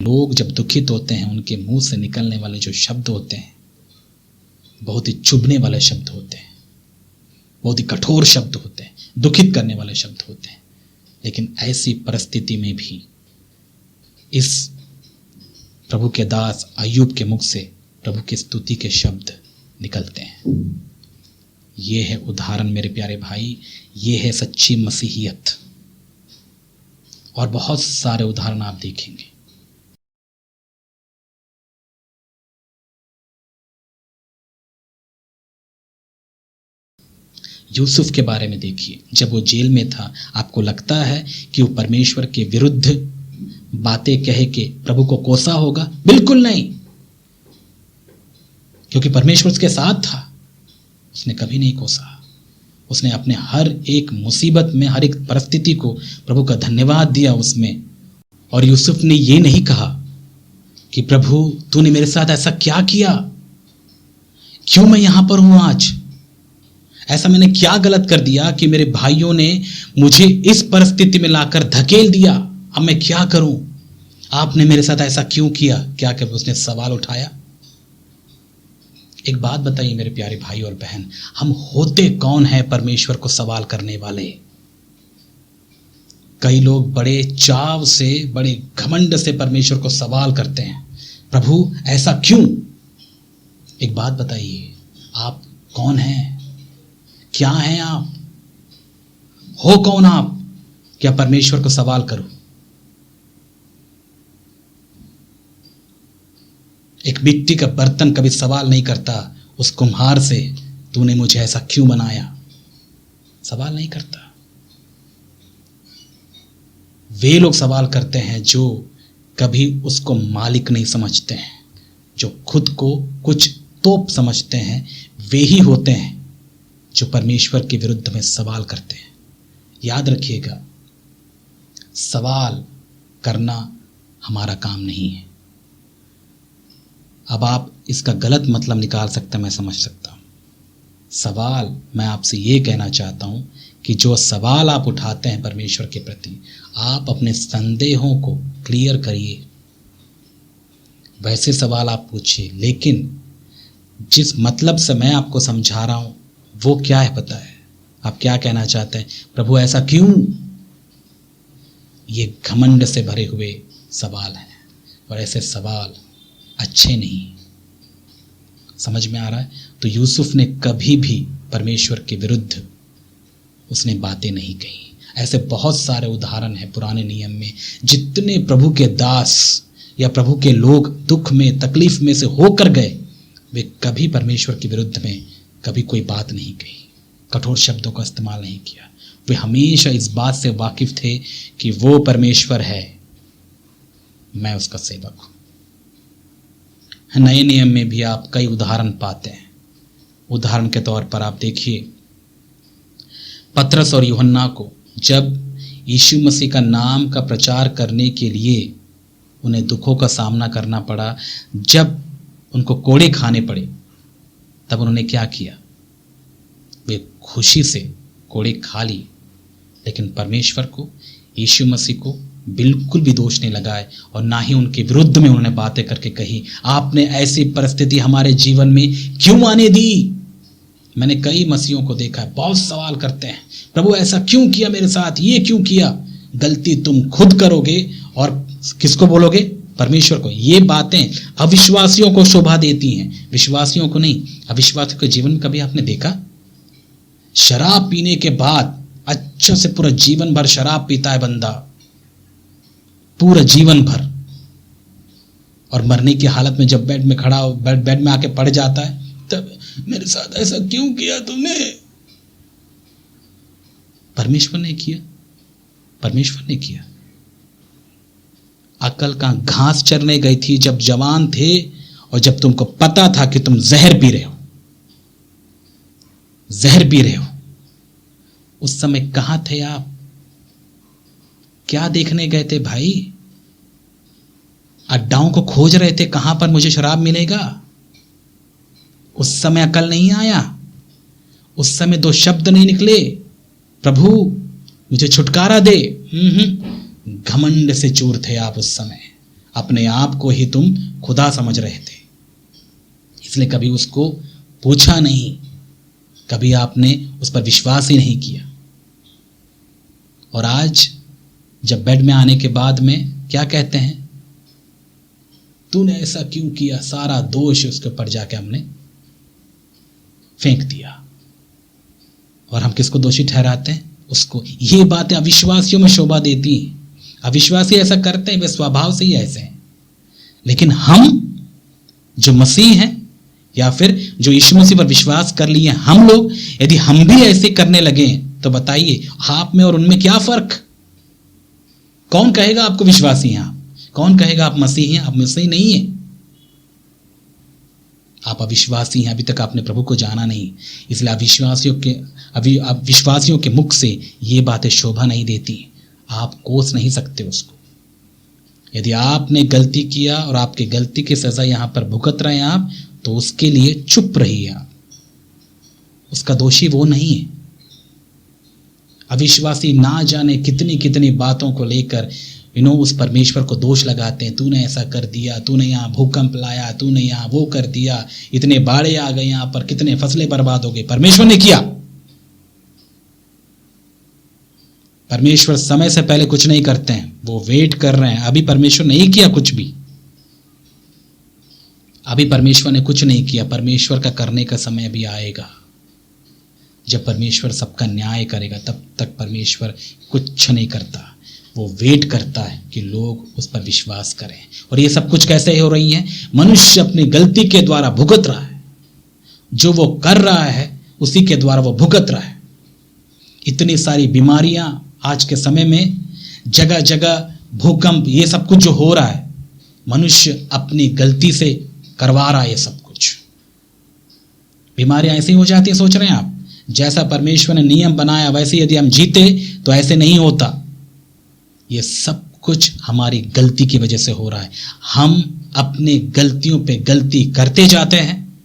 लोग जब दुखित होते हैं उनके मुंह से निकलने वाले जो शब्द होते हैं बहुत ही चुभने वाले शब्द होते हैं, बहुत ही कठोर शब्द होते हैं, दुखित करने वाले शब्द होते हैं। लेकिन ऐसी परिस्थिति में भी इस प्रभु के दास अय्यूब के मुख से प्रभु की स्तुति के शब्द निकलते हैं। ये है उदाहरण मेरे प्यारे भाई, ये है सच्ची मसीहियत। और बहुत सारे उदाहरण आप देखेंगे। यूसुफ के बारे में देखिए, जब वो जेल में था, आपको लगता है कि वो परमेश्वर के विरुद्ध बातें कह के प्रभु को कोसा होगा? बिल्कुल नहीं, क्योंकि परमेश्वर उसके साथ था। उसने कभी नहीं कोसा। उसने अपने हर एक मुसीबत में, हर एक परिस्थिति को प्रभु का धन्यवाद दिया उसमें। और यूसुफ ने ये नहीं कहा कि प्रभु तूने मेरे साथ ऐसा क्या किया, क्यों मैं यहां पर हूं आज, ऐसा मैंने क्या गलत कर दिया कि मेरे भाइयों ने मुझे इस परिस्थिति में लाकर धकेल दिया, अब मैं क्या करूं, आपने मेरे साथ ऐसा क्यों किया? क्या कभी उसने सवाल उठाया? एक बात बताइए मेरे प्यारे भाई और बहन, हम होते कौन हैं परमेश्वर को सवाल करने वाले? कई लोग बड़े चाव से, बड़े घमंड से परमेश्वर को सवाल करते हैं, प्रभु ऐसा क्यों? एक बात बताइए, आप कौन हैं? क्या हैं आप? हो कौन आप? क्या परमेश्वर को सवाल करो? एक मिट्टी का बर्तन कभी सवाल नहीं करता उस कुम्हार से, तूने मुझे ऐसा क्यों बनाया? सवाल नहीं करता। वे लोग सवाल करते हैं जो कभी उसको मालिक नहीं समझते हैं, जो खुद को कुछ तोप समझते हैं। वे ही होते हैं जो परमेश्वर के विरुद्ध में सवाल करते हैं। याद रखिएगा, सवाल करना हमारा काम नहीं है। अब आप इसका गलत मतलब निकाल सकते हैं, मैं समझ सकता हूँ। सवाल, मैं आपसे ये कहना चाहता हूँ कि जो सवाल आप उठाते हैं परमेश्वर के प्रति, आप अपने संदेहों को क्लियर करिए, वैसे सवाल आप पूछिए। लेकिन जिस मतलब से मैं आपको समझा रहा हूँ वो क्या है पता है? आप क्या कहना चाहते हैं? प्रभु ऐसा क्यों? ये घमंड से भरे हुए सवाल हैं और ऐसे सवाल अच्छे नहीं। समझ में आ रहा है? तो यूसुफ ने कभी भी परमेश्वर के विरुद्ध उसने बातें नहीं कही। ऐसे बहुत सारे उदाहरण हैं पुराने नियम में, जितने प्रभु के दास या प्रभु के लोग दुख में, तकलीफ में से होकर गए, वे कभी परमेश्वर के विरुद्ध में कभी कोई बात नहीं कही, कठोर शब्दों का इस्तेमाल नहीं किया। वे हमेशा इस बात से वाकिफ थे कि वो परमेश्वर है, मैं उसका सेवक हूं। नए नियम में भी आप कई उदाहरण पाते हैं। उदाहरण के तौर पर आप देखिए, पतरस और यूहन्ना को जब यीशु मसीह का नाम का प्रचार करने के लिए उन्हें दुखों का सामना करना पड़ा, जब उनको कोड़े खाने पड़े, तब उन्होंने क्या किया? वे खुशी से कोड़े खा ली, लेकिन परमेश्वर को, यीशु मसीह को बिल्कुल भी दोष नहीं लगाए और ना ही उनके विरुद्ध में उन्होंने बातें करके कही, आपने ऐसी परिस्थिति हमारे जीवन में क्यों आने दी? मैंने कई मसीहों को देखा है, बहुत सवाल करते हैं, प्रभु ऐसा क्यों किया मेरे साथ, ये क्यों किया? गलती तुम खुद करोगे और किसको बोलोगे? परमेश्वर को। ये बातें अविश्वासियों को शोभा देती हैं, विश्वासियों को नहीं। अविश्वासियों के जीवन में कभी आपने देखा? शराब पीने के बाद अच्छा से पूरा जीवन भर शराब पीता है बंदा, पूरा जीवन भर, और मरने की हालत में जब बेड में खड़ा, बेड में आके पड़ जाता है, तब मेरे साथ ऐसा क्यों किया तुमने? परमेश्वर ने किया, परमेश्वर ने किया। अकल का घास चरने गई थी जब जवान थे और जब तुमको पता था कि तुम जहर पी रहे हो, जहर पी रहे हो, उस समय कहां थे आप? क्या देखने गए थे भाई? अड्डाओं को खोज रहे थे, कहां पर मुझे शराब मिलेगा? उस समय अकल नहीं आया, उस समय दो शब्द नहीं निकले, प्रभु मुझे छुटकारा दे। घमंड से चूर थे आप उस समय, अपने आप को ही तुम खुदा समझ रहे थे, इसलिए कभी उसको पूछा नहीं, कभी आपने उस पर विश्वास ही नहीं किया। और आज जब बेड में आने के बाद में क्या कहते हैं, तूने ऐसा क्यों किया, सारा दोष उसके ऊपर जाके हमने फेंक दिया। और हम किसको दोषी ठहराते हैं? उसको। ये बातें अविश्वासियों में शोभा देती हैं। अविश्वासी ऐसा करते हैं, वे स्वभाव से ही ऐसे हैं। लेकिन हम जो मसीह हैं या फिर जो यीशु मसीह पर विश्वास कर लिए हम लोग, यदि हम भी ऐसे करने लगे तो बताइए आप में और उनमें क्या फर्क? कौन कहेगा आपको विश्वासी हैं आप? कौन कहेगा आप मसीही हैं? आप मसीही नहीं हैं, आप अविश्वासी हैं। अभी तक आपने प्रभु को जाना नहीं, इसलिए अविश्वासियों के मुख से ये बातें शोभा नहीं देती, आप कोस नहीं सकते उसको। यदि आपने गलती किया और आपकी गलती की सजा यहां पर भुगत रहे हैं आप, तो उसके लिए चुप रहिए आप, उसका दोषी वो नहीं है। अविश्वासी ना जाने कितनी कितनी बातों को लेकर उस परमेश्वर को दोष लगाते हैं। तूने ऐसा कर दिया, तूने यहाँ भूकंप लाया, तूने यहाँ वो कर दिया, इतने बाढ़े आ गए यहाँ पर, कितने फसलें बर्बाद हो गई। परमेश्वर ने किया। परमेश्वर समय से पहले कुछ नहीं करते हैं, वो वेट कर रहे हैं। अभी परमेश्वर नहीं किया कुछ भी, अभी परमेश्वर ने कुछ नहीं किया। परमेश्वर का करने का समय अभी आएगा, जब परमेश्वर सबका न्याय करेगा। तब तक परमेश्वर कुछ नहीं करता, वो वेट करता है कि लोग उस पर विश्वास करें। और ये सब कुछ कैसे हो रही है? मनुष्य अपनी गलती के द्वारा भुगत रहा है, जो वो कर रहा है उसी के द्वारा वो भुगत रहा है। इतनी सारी बीमारियां आज के समय में, जगह जगह भूकंप, ये सब कुछ जो हो रहा है, मनुष्य अपनी गलती से करवा रहा है। ये सब कुछ बीमारियां ऐसी हो जाती है। सोच रहे हैं आप, जैसा परमेश्वर ने नियम बनाया वैसे यदि हम जीते तो ऐसे नहीं होता। ये सब कुछ हमारी गलती की वजह से हो रहा है। हम अपनी गलतियों पे गलती करते जाते हैं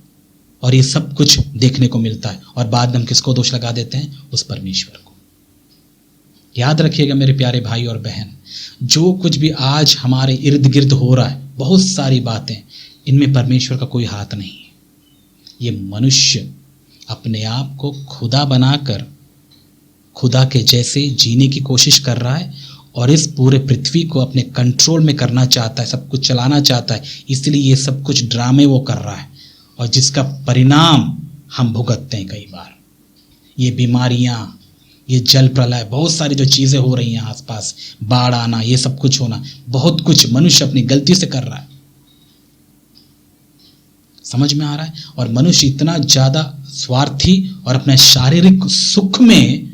और ये सब कुछ देखने को मिलता है। और बाद में हम किसको दोष लगा देते हैं? उस परमेश्वर को। याद रखिएगा मेरे प्यारे भाई और बहन, जो कुछ भी आज हमारे इर्द गिर्द हो रहा है, बहुत सारी बातें, इनमें परमेश्वर का कोई हाथ नहीं है। ये मनुष्य अपने आप को खुदा बनाकर खुदा के जैसे जीने की कोशिश कर रहा है और इस पूरे पृथ्वी को अपने कंट्रोल में करना चाहता है, सब कुछ चलाना चाहता है। इसलिए ये सब कुछ ड्रामे वो कर रहा है और जिसका परिणाम हम भुगतते हैं कई बार। ये बीमारियां, ये जल प्रलय, बहुत सारी जो चीज़ें हो रही हैं आसपास, बाढ़ आना, ये सब कुछ होना, बहुत कुछ मनुष्य अपनी गलती से कर रहा है। समझ में आ रहा है? और मनुष्य इतना ज़्यादा स्वार्थी और अपने शारीरिक सुख में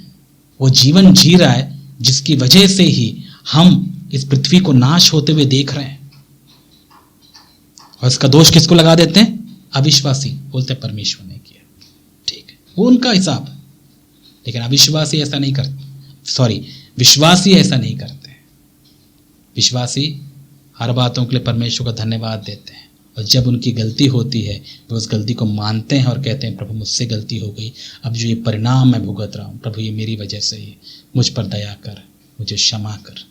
वो जीवन जी रहा है, जिसकी वजह से ही हम इस पृथ्वी को नाश होते हुए देख रहे हैं। और इसका दोष किसको लगा देते हैं? अविश्वासी। बोलते हैं परमेश्वर ने किया, ठीक है, वो उनका हिसाब। लेकिन अविश्वासी ऐसा नहीं करते, विश्वासी ऐसा नहीं करते। विश्वासी हर बातों के लिए परमेश्वर का धन्यवाद देते हैं, और जब उनकी गलती होती है तो उस गलती को मानते हैं और कहते हैं प्रभु मुझसे गलती हो गई, अब जो ये परिणाम मैं भुगत रहा हूँ प्रभु ये मेरी वजह से ही, मुझ पर दया कर, मुझे क्षमा कर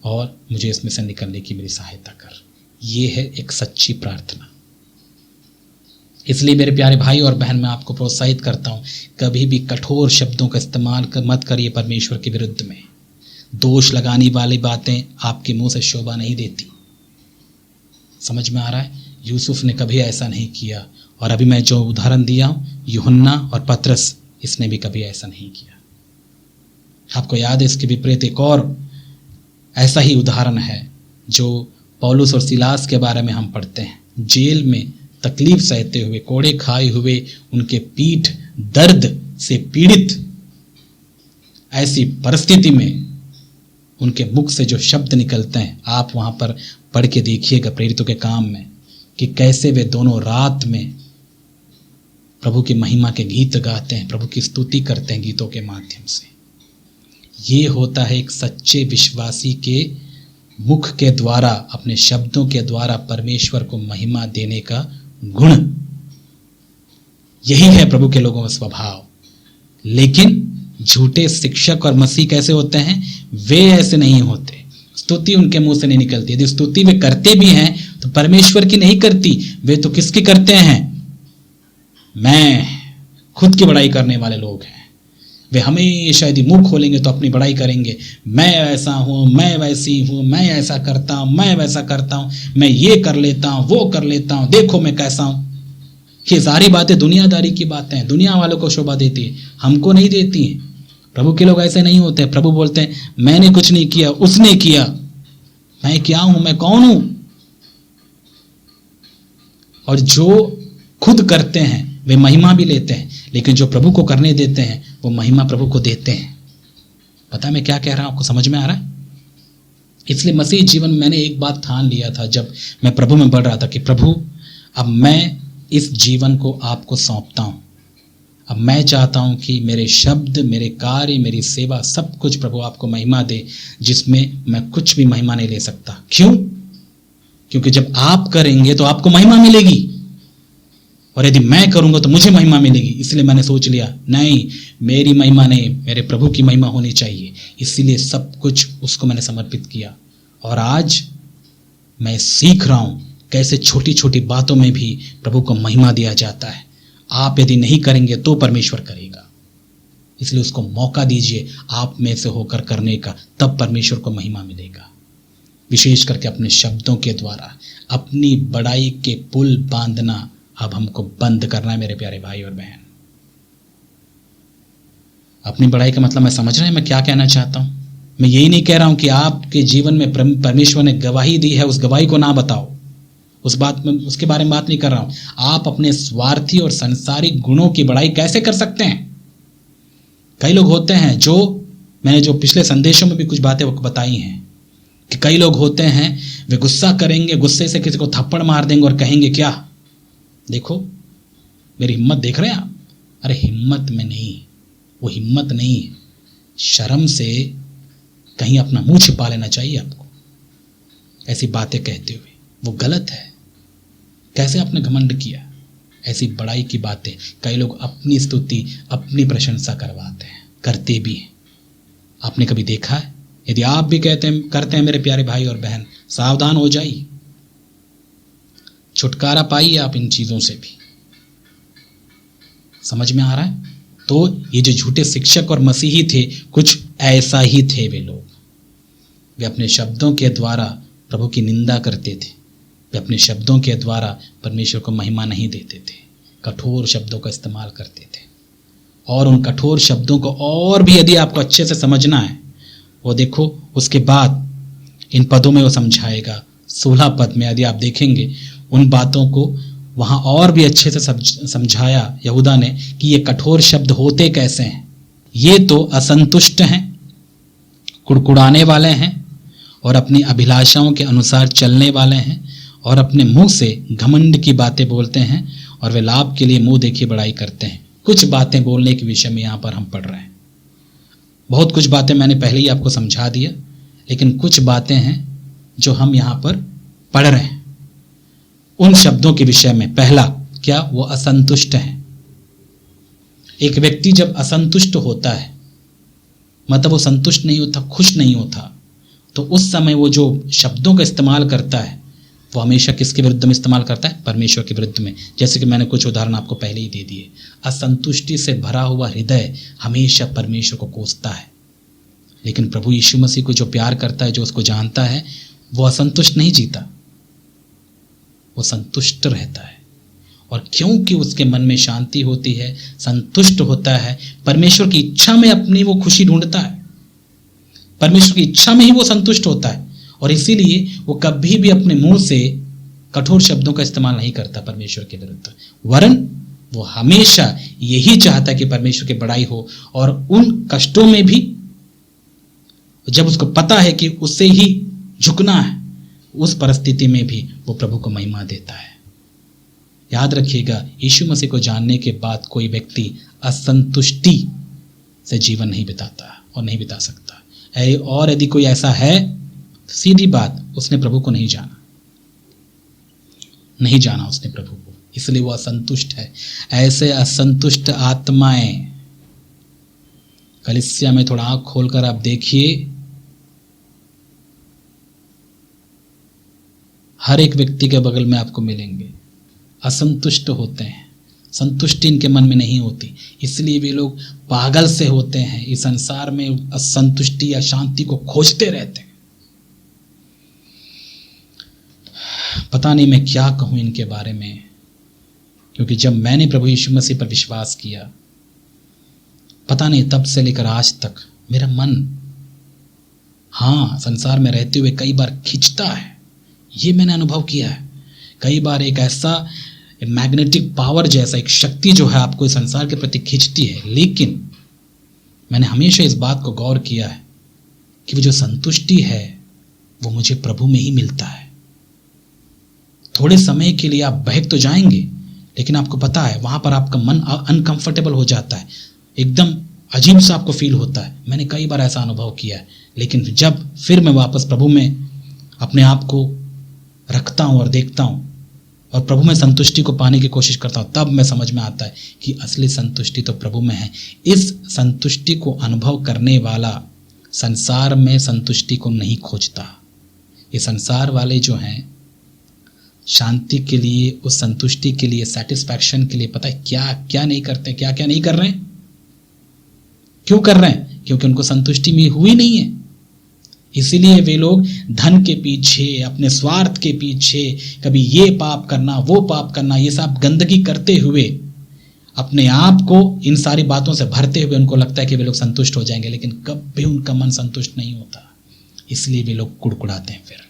और मुझे इसमें से निकलने की मेरी सहायता कर। ये है एक सच्ची प्रार्थना। इसलिए मेरे प्यारे भाई और बहन, मैं आपको प्रोत्साहित करता हूँ, कभी भी कठोर शब्दों का इस्तेमाल मत करिए परमेश्वर के विरुद्ध में। दोष लगाने वाली बातें आपके मुंह से शोभा नहीं देती। समझ में आ रहा है? यूसुफ ने कभी ऐसा नहीं किया, और अभी मैं जो उदाहरण दिया हूँ यूहन्ना और पतरस, इसने भी कभी ऐसा नहीं किया। आपको याद है इसके विपरीत एक और ऐसा ही उदाहरण है जो पौलुस और सिलास के बारे में हम पढ़ते हैं। जेल में तकलीफ सहते हुए, कोड़े खाए हुए, उनके पीठ दर्द से पीड़ित, ऐसी परिस्थिति में उनके मुख से जो शब्द निकलते हैं, आप वहाँ पर पढ़ के देखिएगा प्रेरितों के काम में, कि कैसे वे दोनों रात में प्रभु की महिमा के गीत गाते हैं, प्रभु की स्तुति करते हैं गीतों के माध्यम से। ये होता है एक सच्चे विश्वासी के मुख के द्वारा, अपने शब्दों के द्वारा परमेश्वर को महिमा देने का गुण। यही है प्रभु के लोगों का स्वभाव। लेकिन झूठे शिक्षक और मसीह कैसे होते हैं? वे ऐसे नहीं होते। स्तुति उनके मुंह से नहीं निकलती। यदि स्तुति वे करते भी हैं तो परमेश्वर की नहीं करती, वे तो किसकी करते हैं? मैं खुद की बड़ाई करने वाले लोग हैं। वे हमेशा यदि मुंह खोलेंगे तो अपनी बड़ाई करेंगे, मैं ऐसा हूं, मैं वैसी हूं, मैं ऐसा करता हूं, मैं वैसा करता हूं, मैं ये कर लेता हूं, वो कर लेता हूं, देखो मैं कैसा हूं। ये सारी बातें दुनियादारी की बातें हैं, दुनिया वालों को शोभा देती है, हमको नहीं देती हैं। प्रभु के लोग ऐसे नहीं होते। प्रभु बोलते हैं मैंने कुछ नहीं किया, उसने किया। मैं क्या हूं, मैं कौन हूं? और जो खुद करते हैं वे महिमा भी लेते हैं, लेकिन जो प्रभु को करने देते हैं वो महिमा प्रभु को देते हैं। पता है मैं क्या कह रहा हूं? आपको समझ में आ रहा है? इसलिए मसीह जीवन में मैंने एक बात ठान लिया था जब मैं प्रभु में बढ़ रहा था कि प्रभु अब मैं इस जीवन को आपको सौंपता हूं। अब मैं चाहता हूं कि मेरे शब्द, मेरे कार्य, मेरी सेवा, सब कुछ प्रभु आपको महिमा दे, जिसमें मैं कुछ भी महिमा नहीं ले सकता। क्यों? क्योंकि जब आप करेंगे तो आपको महिमा मिलेगी, और यदि मैं करूंगा तो मुझे महिमा मिलेगी। इसलिए मैंने सोच लिया नहीं, मेरी महिमा नहीं, मेरे प्रभु की महिमा होनी चाहिए। इसीलिए सब कुछ उसको मैंने समर्पित किया। और आज मैं सीख रहा हूं कैसे छोटी छोटी बातों में भी प्रभु को महिमा दिया जाता है। आप यदि नहीं करेंगे तो परमेश्वर करेगा। इसलिए उसको मौका दीजिए आप में से होकर करने का, तब परमेश्वर को महिमा मिलेगा। विशेष करके अपने शब्दों के द्वारा अपनी बड़ाई के पुल बांधना अब हमको बंद करना है मेरे प्यारे भाई और बहन। अपनी बड़ाई का मतलब मैं समझ रहे हैं मैं क्या कहना चाहता हूं? मैं यही नहीं कह रहा हूं कि आपके जीवन में परमेश्वर ने गवाही दी है, उस गवाही को ना बताओ, उस बात में, उसके बारे में बात नहीं कर रहा हूं। आप अपने स्वार्थी और संसारिक गुणों की बड़ाई कैसे कर सकते हैं? कई लोग होते हैं, जो मैंने जो पिछले संदेशों में भी कुछ बातें बताई हैं कि कई लोग होते हैं वे गुस्सा करेंगे, गुस्से से किसी को थप्पड़ मार देंगे और कहेंगे क्या, देखो मेरी हिम्मत देख रहे हैं आप? अरे हिम्मत में नहीं, वो हिम्मत नहीं है। शर्म से कहीं अपना मुंह छिपा लेना चाहिए आपको ऐसी बातें कहते हुए। वो गलत है। कैसे आपने घमंड किया? ऐसी बड़ाई की बातें कई लोग अपनी स्तुति, अपनी प्रशंसा करवाते हैं, करते भी हैं। आपने कभी देखा है? यदि आप भी करते हैं मेरे प्यारे भाई और बहन, सावधान हो जाइए, छुटकारा पाइए आप इन चीजों से भी। समझ में आ रहा है? तो ये जो झूठे शिक्षक और मसीही थे, कुछ ऐसा ही थे वे लोग। वे अपने शब्दों के द्वारा प्रभु की निंदा करते थे, वे अपने शब्दों के द्वारा परमेश्वर को महिमा नहीं देते थे, कठोर शब्दों का इस्तेमाल करते थे। और उन कठोर शब्दों को और भी यदि आपको अच्छे से समझना है, वो देखो उसके बाद इन पदों में वो समझाएगा। 16 पद में यदि आप देखेंगे उन बातों को वहाँ और भी अच्छे से समझाया यहूदा ने कि ये कठोर शब्द होते कैसे हैं। ये तो असंतुष्ट हैं, कुड़कुड़ाने वाले हैं और अपनी अभिलाषाओं के अनुसार चलने वाले हैं और अपने मुंह से घमंड की बातें बोलते हैं और वे लाभ के लिए मुंह देखी बड़ाई करते हैं। कुछ बातें बोलने के विषय में यहाँ पर हम पढ़ रहे हैं। बहुत कुछ बातें मैंने पहले ही आपको समझा दिया, लेकिन कुछ बातें हैं जो हम यहाँ पर पढ़ रहे हैं उन शब्दों के विषय में। पहला क्या? वो असंतुष्ट हैं। एक व्यक्ति जब असंतुष्ट होता है, मतलब वो संतुष्ट नहीं होता, खुश नहीं होता, तो उस समय वो जो शब्दों का इस्तेमाल करता है वो हमेशा किसके विरुद्ध में इस्तेमाल करता है? परमेश्वर के विरुद्ध में। जैसे कि मैंने कुछ उदाहरण आपको पहले ही दे दिए। असंतुष्टि से भरा हुआ हृदय हमेशा परमेश्वर को कोसता है, लेकिन प्रभु यीशु मसीह को जो प्यार करता है, जो उसको जानता है, वो असंतुष्ट नहीं जीता, वो संतुष्ट रहता है। और क्योंकि उसके मन में शांति होती है, संतुष्ट होता है, परमेश्वर की इच्छा में अपनी वो खुशी ढूंढता है, परमेश्वर की इच्छा में ही वो संतुष्ट होता है। और इसीलिए वो कभी भी अपने मुंह से कठोर शब्दों का इस्तेमाल नहीं करता परमेश्वर के विरुद्ध, वरन वो हमेशा यही चाहता है कि परमेश्वर की बड़ाई हो। और उन कष्टों में भी जब उसको पता है कि उससे ही झुकना है, उस परिस्थिति में भी वो प्रभु को महिमा देता है। याद रखिएगा, यीशु मसीह को जानने के बाद कोई व्यक्ति असंतुष्टि से जीवन नहीं बिताता और नहीं बिता सकता। और यदि कोई ऐसा है, सीधी बात, उसने प्रभु को नहीं जाना, नहीं जाना उसने प्रभु को, इसलिए वो असंतुष्ट है। ऐसे असंतुष्ट आत्माएं, कलीसिया में थोड़ा आंख खोलकर आप देखिए, हर एक व्यक्ति के बगल में आपको मिलेंगे, असंतुष्ट होते हैं, संतुष्टि इनके मन में नहीं होती, इसलिए वे लोग पागल से होते हैं, इस संसार में असंतुष्टि या शांति को खोजते रहते हैं। पता नहीं मैं क्या कहूं इनके बारे में, क्योंकि जब मैंने प्रभु यीशु मसीह पर विश्वास किया, पता नहीं तब से लेकर आज तक मेरा मन संसार में रहते हुए कई बार खिंचता है। ये मैंने अनुभव किया है। कई बार एक ऐसा मैग्नेटिक पावर जैसा एक शक्ति जो है आपको इस संसार के प्रति खींचती है, लेकिन मैंने हमेशा इस बात को गौर किया है कि वो जो संतुष्टि है वो मुझे प्रभु में ही मिलता है। थोड़े समय के लिए आप बहक तो जाएंगे, लेकिन आपको पता है वहां पर आपका मन अनकंफर्टेबल हो जाता है, एकदम अजीब सा आपको फील होता है। मैंने कई बार ऐसा अनुभव किया है, लेकिन जब फिर मैं वापस प्रभु में अपने आप को रखता हूं और देखता हूं और प्रभु में संतुष्टि को पाने की कोशिश करता हूं, तब मैं समझ में आता है कि असली संतुष्टि तो प्रभु में है। इस संतुष्टि को अनुभव करने वाला संसार में संतुष्टि को नहीं खोजता। ये संसार वाले जो हैं शांति के लिए, उस संतुष्टि के लिए, सेटिस्फैक्शन के लिए पता है क्या क्या नहीं करते, क्या क्या नहीं कर रहे हैं। क्यों कर रहे हैं? क्योंकि उनको संतुष्टि में हुई नहीं है। इसीलिए वे लोग धन के पीछे, अपने स्वार्थ के पीछे, कभी ये पाप करना, वो पाप करना, ये सब गंदगी करते हुए अपने आप को इन सारी बातों से भरते हुए उनको लगता है कि वे लोग संतुष्ट हो जाएंगे, लेकिन कभी उनका मन संतुष्ट नहीं होता। इसलिए वे लोग कुड़कुड़ाते हैं। फिर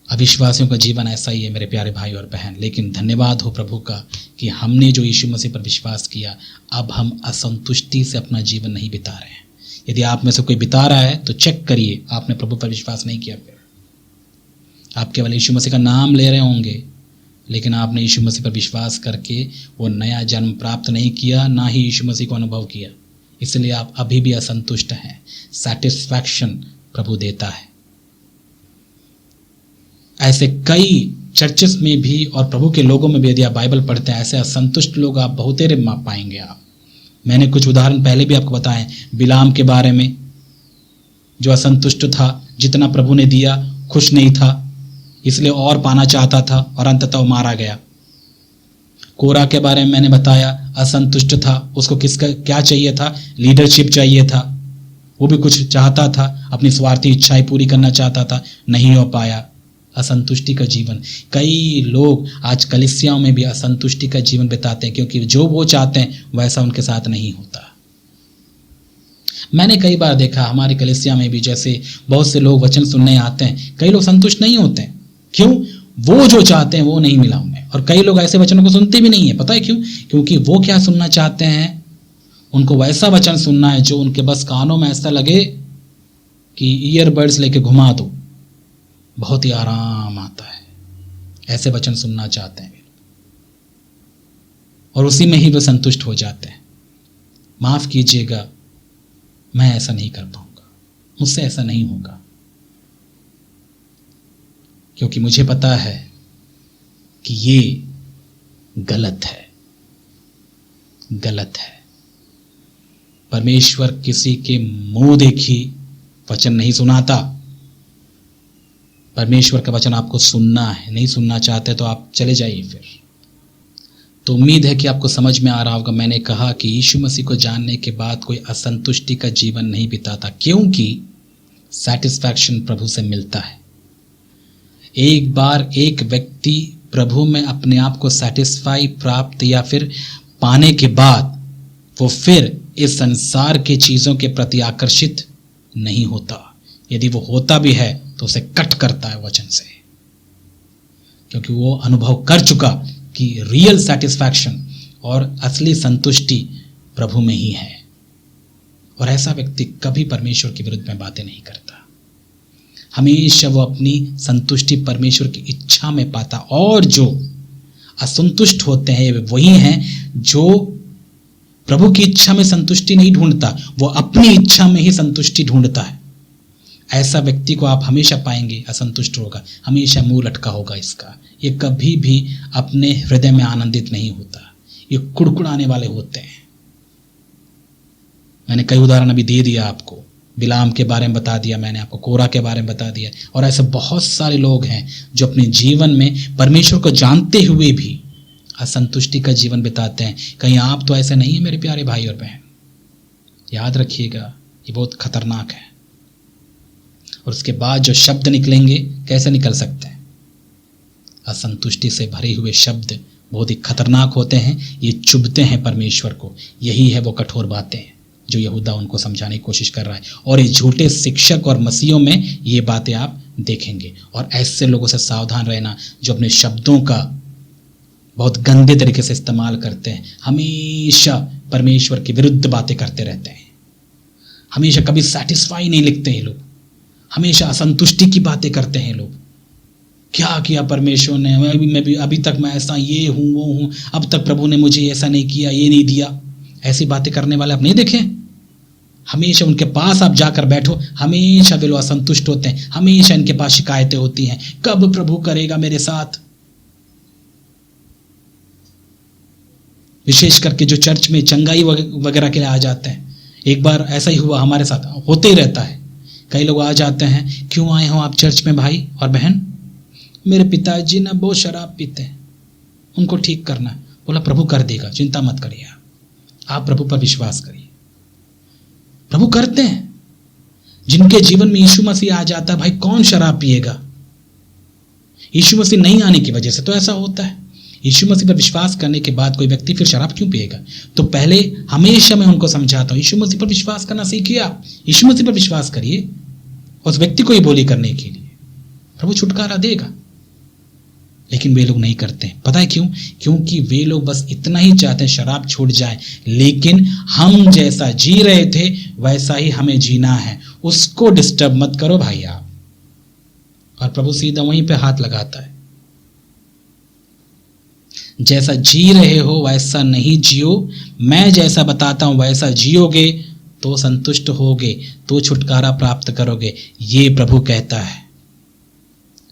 अविश्वासियों का जीवन ऐसा ही है मेरे प्यारे भाई और बहन। लेकिन धन्यवाद हो प्रभु का कि हमने जो यीशु मसीह पर विश्वास किया, अब हम असंतुष्टि से अपना जीवन नहीं बिता रहे हैं। यदि आप में से कोई बिता रहा है तो चेक करिए, आपने प्रभु पर विश्वास नहीं किया। फिर आप केवल यीशु मसीह का नाम ले रहे होंगे, लेकिन आपने यीशु मसीह पर विश्वास करके वो नया जन्म प्राप्त नहीं किया, ना ही यीशु मसीह को अनुभव किया। इसलिए आप अभी भी असंतुष्ट हैं। सैटिस्फैक्शन प्रभु देता है। ऐसे कई चर्चेस में भी और प्रभु के लोगों में भी यदि आप बाइबल पढ़ते हैं, ऐसे असंतुष्ट लोग आप बहुतेरे पाएंगे। आप, मैंने कुछ उदाहरण पहले भी आपको बताए, बिलाम के बारे में जो असंतुष्ट था, जितना प्रभु ने दिया खुश नहीं था, इसलिए और पाना चाहता था और अंततः वो मारा गया। कोरा के बारे में मैंने बताया, असंतुष्ट था, उसको किसका क्या चाहिए था, लीडरशिप चाहिए था, वो भी कुछ चाहता था, अपनी स्वार्थी इच्छाएं पूरी करना चाहता था, नहीं हो पाया। असंतुष्टि का जीवन। कई लोग आज कलीसियाओं में भी असंतुष्टि का जीवन बिताते हैं, क्योंकि जो वो चाहते हैं वैसा उनके साथ नहीं होता। मैंने कई बार देखा हमारी कलीसिया में भी, जैसे बहुत से लोग वचन सुनने आते हैं, कई लोग संतुष्ट नहीं होते हैं। क्यों? वो जो चाहते हैं वो नहीं मिला उन्हें। और कई लोग ऐसे वचनों को सुनते भी नहीं है। पता है क्यों? क्योंकि वो क्या सुनना चाहते हैं, उनको वैसा वचन सुनना है जो उनके बस कानों में ऐसा लगे कि ईयरबड्स लेके घुमा दो, बहुत ही आराम आता है। ऐसे वचन सुनना चाहते हैं और उसी में ही वे संतुष्ट हो जाते हैं। माफ कीजिएगा, मैं ऐसा नहीं कर पाऊंगा, मुझसे ऐसा नहीं होगा, क्योंकि मुझे पता है कि ये गलत है, गलत है। परमेश्वर किसी के मुंह देखी वचन नहीं सुनाता। परमेश्वर का वचन आपको सुनना है। नहीं सुनना चाहते तो आप चले जाइए फिर। तो उम्मीद है कि आपको समझ में आ रहा होगा। मैंने कहा कि यीशु मसीह को जानने के बाद कोई असंतुष्टि का जीवन नहीं बिताता, क्योंकि सैटिस्फैक्शन प्रभु से मिलता है। एक बार एक व्यक्ति प्रभु में अपने आप को सेटिस्फाई प्राप्त या फिर पाने के बाद वो फिर इस संसार की चीज़ों के प्रति आकर्षित नहीं होता। यदि वो होता भी है तो उसे कट करता है वचन से, क्योंकि वो अनुभव कर चुका कि रियल सेटिस्फैक्शन और असली संतुष्टि प्रभु में ही है। और ऐसा व्यक्ति कभी परमेश्वर के विरुद्ध में बातें नहीं करता। हमेशा वो अपनी संतुष्टि परमेश्वर की इच्छा में पाता। और जो असंतुष्ट होते हैं वही हैं जो प्रभु की इच्छा में संतुष्टि नहीं ढूंढता, वो अपनी इच्छा में ही संतुष्टि ढूंढता है। ऐसा व्यक्ति को आप हमेशा पाएंगे असंतुष्ट होगा, हमेशा मुंह लटका होगा इसका। ये कभी भी अपने हृदय में आनंदित नहीं होता, ये कुड़कुड़ाने वाले होते हैं। मैंने कई उदाहरण अभी दे दिया आपको। बिलाम के बारे में बता दिया मैंने आपको, कोरा के बारे में बता दिया, और ऐसे बहुत सारे लोग हैं जो अपने जीवन में परमेश्वर को जानते हुए भी असंतुष्टि का जीवन बिताते हैं। कहीं आप तो ऐसे नहीं है मेरे प्यारे भाई और बहन, याद रखिएगा ये बहुत खतरनाक है। और उसके बाद जो शब्द निकलेंगे कैसे निकल सकते हैं, असंतुष्टि से भरे हुए शब्द बहुत ही खतरनाक होते हैं, ये चुभते हैं परमेश्वर को। यही है वो कठोर बातें जो यहूदा उनको समझाने की कोशिश कर रहा है, और ये झूठे शिक्षक और मसीहों में ये बातें आप देखेंगे। और ऐसे लोगों से सावधान रहना जो अपने शब्दों का बहुत गंदे तरीके से इस्तेमाल करते हैं, हमेशा परमेश्वर के विरुद्ध बातें करते रहते हैं, हमेशा कभी सेटिस्फाई नहीं लिखते हैं लोग, हमेशा असंतुष्टि की बातें करते हैं लोग। क्या किया परमेश्वर ने, मैं भी अभी तक मैं ऐसा ये हूँ वो हूँ, अब तक प्रभु ने मुझे ऐसा नहीं किया, ये नहीं दिया। ऐसी बातें करने वाले आप नहीं देखे? हमेशा उनके पास आप जाकर बैठो, हमेशा वे लोग असंतुष्ट होते हैं, हमेशा इनके पास शिकायतें होती हैं, कब प्रभु करेगा मेरे साथ। विशेष करके जो चर्च में चंगाई वगैरह के लिए आ जाते हैं, एक बार ऐसा ही हुआ हमारे साथ, होते ही रहता है। कई लोग आ जाते हैं, क्यों आए हो आप चर्च में भाई और बहन? मेरे पिताजी ना बहुत शराब पीते हैं, उनको ठीक करना। बोला प्रभु कर देगा, चिंता मत करिए, आप प्रभु पर विश्वास करिए। प्रभु करते हैं। जिनके जीवन में यीशु मसीह आ जाता है, भाई कौन शराब पिएगा? यीशु मसीह नहीं आने की वजह से तो ऐसा होता है। यीशु मसीह पर विश्वास करने के बाद कोई व्यक्ति फिर शराब क्यों पिएगा? तो पहले हमेशा मैं उनको समझाता हूँ, यीशु मसीह पर विश्वास करना सीखिए। आप यीशु मसीह पर विश्वास करिए, उस व्यक्ति को ही बोली करने के लिए प्रभु छुटकारा देगा। लेकिन वे लोग नहीं करते हैं। पता है क्यों? क्योंकि वे लोग बस इतना ही चाहते हैं शराब छूट जाए, लेकिन हम जैसा जी रहे थे वैसा ही हमें जीना है, उसको डिस्टर्ब मत करो भाई आप। और प्रभु सीधा वहीं पे हाथ लगाता है, जैसा जी रहे हो वैसा नहीं जियो, मैं जैसा बताता हूं वैसा जियोगे तो संतुष्ट होगे, तो छुटकारा प्राप्त करोगे, ये प्रभु कहता है।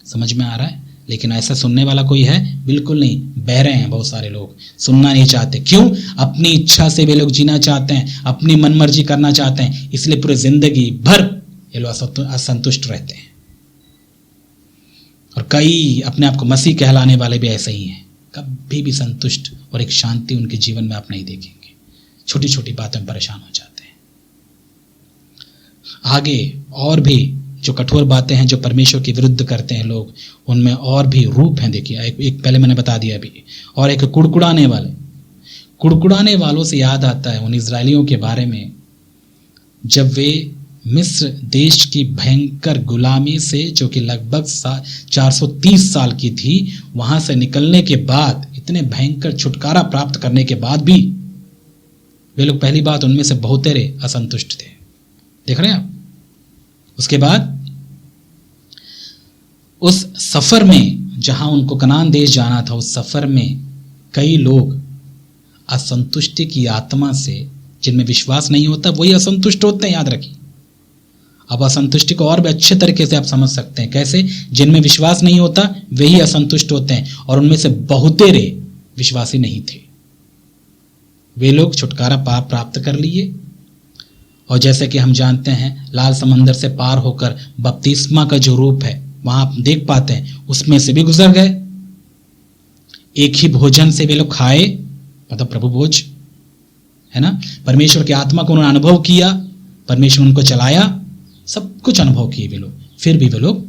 समझ में आ रहा है? लेकिन ऐसा सुनने वाला कोई है? बिल्कुल नहीं। बहरे हैं बहुत सारे लोग, सुनना नहीं चाहते। क्यों? अपनी इच्छा से वे लोग जीना चाहते हैं, अपनी मनमर्जी करना चाहते हैं, इसलिए पूरी जिंदगी भर ये लोग असंतुष्ट रहते हैं। और कई अपने आप को मसीह कहलाने वाले भी ऐसे ही हैं, कभी भी संतुष्ट और एक शांति उनके जीवन में आप नहीं देखेंगे, छोटी छोटी बातों में परेशान हो जाते हैं। आगे और भी जो कठोर बातें हैं जो परमेश्वर के विरुद्ध करते हैं लोग, उनमें और भी रूप हैं। देखिए, एक पहले मैंने बता दिया अभी, और एक कुड़कुड़ाने वाले। कुड़कुड़ाने वालों से याद आता है उन इजरायलियों के बारे में, जब वे मिस्र देश की भयंकर गुलामी से, जो कि लगभग 430 साल की थी, वहां से निकलने के बाद, इतने भयंकर छुटकारा प्राप्त करने के बाद भी वे लोग, पहली बात उनमें से बहुतेरे असंतुष्ट थे। देख रहे हैं आप? उसके बाद उस सफर में जहां उनको कनान देश जाना था, उस सफर में कई लोग असंतुष्टि की आत्मा से, जिनमें विश्वास नहीं होता वही असंतुष्ट होते हैं, याद रखिए। अब असंतुष्टि को और भी अच्छे तरीके से आप समझ सकते हैं। कैसे? जिनमें विश्वास नहीं होता वही असंतुष्ट होते हैं, और उनमें से बहुतेरे विश्वासी नहीं थे। वे लोग छुटकारा पाप प्राप्त कर लिए, और जैसे कि हम जानते हैं, लाल समंदर से पार होकर बपतिस्मा का जो रूप है वहां आप देख पाते हैं, उसमें से भी गुजर गए। एक ही भोजन से वे लोग खाए, मतलब प्रभु भोज है ना। परमेश्वर की आत्मा को उन्होंने अनुभव किया, परमेश्वर उनको चलाया, सब कुछ अनुभव किए वे लोग, फिर भी वे लोग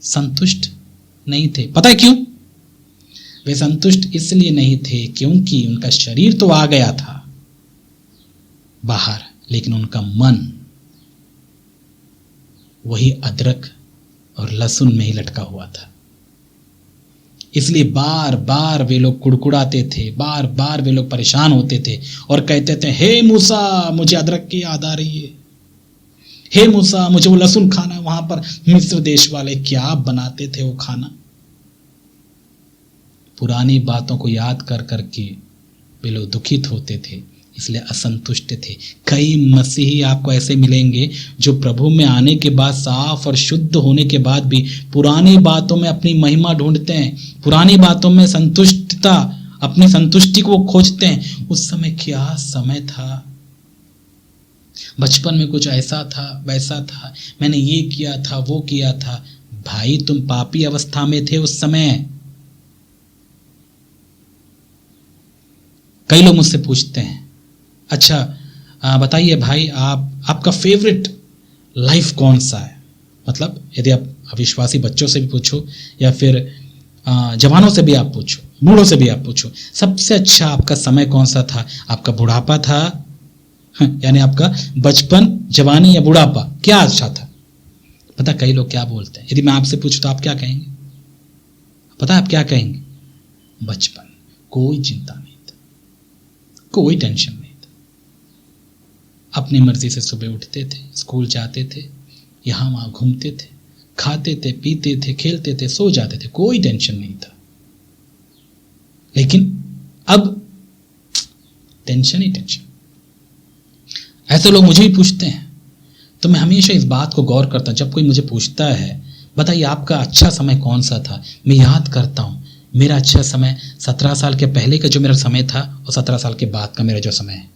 संतुष्ट नहीं थे। पता है क्यों? वे संतुष्ट इसलिए नहीं थे क्योंकि उनका शरीर तो आ गया था बाहर, लेकिन उनका मन वही अदरक और लहसुन में ही लटका हुआ था। इसलिए बार बार वे लोग कुड़कुड़ाते थे, बार बार वे लोग परेशान होते थे और कहते थे, हे मूसा मुझे अदरक की याद आ रही है, हे मूसा मुझे वो लहसुन खाना। वहां पर मिस्र देश वाले क्या बनाते थे वो खाना। पुरानी बातों को याद कर करके वे लोग दुखित होते थे, इसलिए असंतुष्ट थे। कई मसीही आपको ऐसे मिलेंगे जो प्रभु में आने के बाद, साफ और शुद्ध होने के बाद भी पुरानी बातों में अपनी महिमा ढूंढते हैं, पुरानी बातों में संतुष्टता, अपनी संतुष्टि को खोजते हैं। उस समय क्या समय था, बचपन में कुछ ऐसा था वैसा था, मैंने ये किया था वो किया था। भाई तुम पापी अवस्था में थे उस समय। कई लोग मुझसे पूछते हैं, अच्छा बताइए भाई आपका फेवरेट लाइफ कौन सा है? मतलब यदि आप अविश्वासी बच्चों से भी पूछो या फिर जवानों से भी आप पूछो, बूढ़ों से भी आप पूछो, सबसे अच्छा आपका समय कौन सा था? आपका बुढ़ापा था, यानी आपका बचपन, जवानी या बुढ़ापा, क्या अच्छा था? पता कई लोग क्या बोलते हैं, यदि मैं आपसे पूछूं तो आप क्या कहेंगे? पता आप क्या कहेंगे? बचपन, कोई चिंता नहीं था, कोई टेंशन नहीं था, अपनी मर्जी से सुबह उठते थे, स्कूल जाते थे, यहां वहां घूमते थे, खाते थे, पीते थे, खेलते थे, सो जाते थे, कोई टेंशन नहीं था। लेकिन अब टेंशन ही टेंशन। ऐसे लोग मुझे भी पूछते हैं, तो मैं हमेशा इस बात को गौर करता हूं, जब कोई मुझे पूछता है बताइए आपका अच्छा समय कौन सा था, मैं याद करता हूं मेरा अच्छा समय 17 साल के पहले का जो मेरा समय था और 17 साल के बाद का मेरा जो समय है।